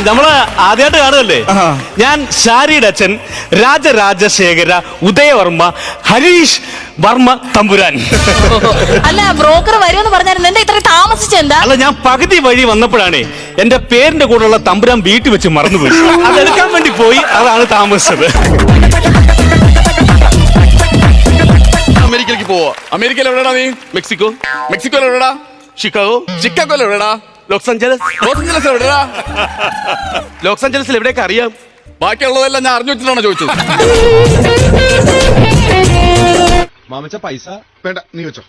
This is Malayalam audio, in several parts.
നമ്മള് ആദ്യമായിട്ട് കാണുമല്ലേ? ഞാൻ ഷാരിയുടെ അച്ഛൻ രാജരാജശേഖര ഉദയവർമ്മ ഹരീഷ് വർമ്മ തമ്പുരാൻ. അല്ല, ബ്രോക്കർ വരുമെന്ന് പറഞ്ഞായിരുന്നു, എന്താ ഇത്ര താമസിച്ചെന്താ? അല്ല, ഞാൻ പകുതി വഴി വന്നപ്പോഴാണ് എന്റെ പേരിന്റെ കൂടെയുള്ള തമ്പുരാൻ വീട്ടിൽ വെച്ച് മറന്നുപോയി. അതെടുക്കാൻ വേണ്ടി പോയി, അതാണ് താമസിച്ചത്. അമേരിക്കയിലേക്ക് പോവാ. അമേരിക്കയിൽ എവിടെടാ നീ? മെക്സിക്കോ. മെക്സിക്കോയിൽ എവിടെടാ? ഷിക്കാഗോ. ഷിക്കാഗോയിൽ എവിടെടാ? Los Angeles. ലോസ് ആഞ്ചലസ് എവിടെടാ? ലോസ് ആഞ്ചലസിൽ എവിടെയൊക്കെ അറിയാം? ബാക്കിയുള്ളതെല്ലാം ഞാൻ അറിഞ്ഞു വെച്ചിട്ടാണ് ചോദിച്ചത്. മാമച്ച പൈസ വേണ്ട, നീ വെച്ചോ.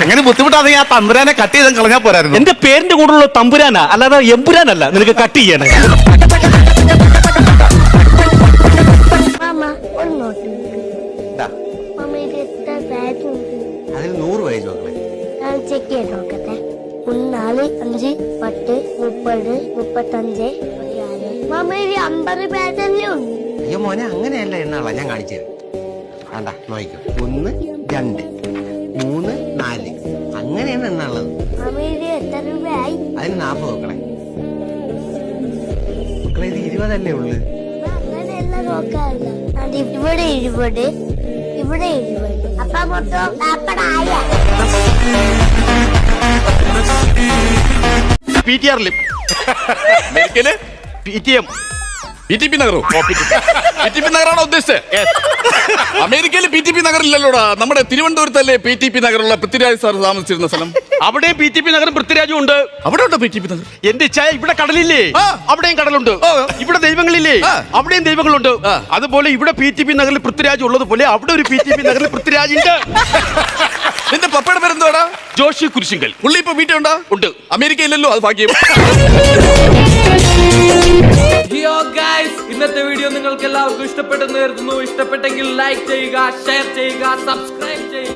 അങ്ങനെ ബുദ്ധിമുട്ടാണെങ്കിൽ ആ തമ്പുരാനെ കട്ട് ചെയ്ത് കളഞ്ഞാൽ പോരായിരുന്നു. എന്റെ പേരിന്റെ കൂടെയുള്ള തമ്പുരാനാ, അല്ലാതെ എമ്പുരാനല്ല നിനക്ക് കട്ട് ചെയ്യണേ. അതിന് 100 വയസ്സ് മക്കളെ. ഞാൻ ചെക്ക് ചെയ്ത് നോക്കട്ടെ. 1 4 5 10 30 35 മാമ, ഇത് 50 പേജല്ലേ ഉള്ളൂ. അയ്യോ മോനെ, അങ്ങനെയല്ല എണ്ണാളാ, ഞാൻ കാണിച്ചു തരാം. വേണ്ട, നോക്കൂ. 1 2 3 4 അങ്ങനെയാണ് എണ്ണുള്ളത്. മാമ, ഇത് എത്ര രൂപയായി? അതിന് 40 നോക്കണേ മക്കളെ. ഇത് 20 അല്ലേ ഉള്ളു. അങ്ങനെയല്ല നോക്കാറില്ല. ഇവിടെ 20, ഇവിടെ 20. അപ്പൊ മൊത്തം 40 ആയ. PTR അമേരിക്കയില് PTM PTP നഗറോ? PTP നഗറാണോ ഉദ്ദേശിച്ചത്? അമേരിക്കയിൽ PTP നഗറില്ലല്ലോടാ. നമ്മുടെ തിരുവനന്തപുരത്തല്ലേ PTP നഗറുള്ള പൃഥ്വിരാജ് സാർ താമസിച്ചിരുന്ന സ്ഥലം. അവിടെ PTP നഗരം പൃഥ്വിരാജും ഉണ്ട്. അവിടെ ഉണ്ടോ PTP നഗർ? എന്റെ ചായ ഇവിടെ കടലില്ലേ? അവിടെയും കടലുണ്ട്. ഇവിടെ ദൈവങ്ങളില്ലേ? അവിടെയും ദൈവങ്ങളുണ്ട്. അതുപോലെ ഇവിടെ PTP നഗറിൽ പൃഥ്വിരാജ് ഉള്ളതുപോലെ അവിടെ ഒരു PTP നഗറിൽ പൃഥ്വിരാജ് ഉണ്ട്. നിന്റെ പപ്പയുടെ പേരെന്തോടാ? ജോഷി കുരിശിങ്കൽ. പുള്ളി ഇപ്പൊ വീട്ടിലുണ്ടോ? ഉണ്ട്. അമേരിക്കയിലല്ലോ, അത് ഭാഗ്യം. ഇന്നത്തെ വീഡിയോ നിങ്ങൾക്ക് എല്ലാവർക്കും ഇഷ്ടപ്പെട്ടെന്ന് കരുതുന്നു. ഇഷ്ടപ്പെട്ടെങ്കിൽ ലൈക്ക് ചെയ്യുക, ഷെയർ ചെയ്യുക, സബ്സ്ക്രൈബ് ചെയ്യുക.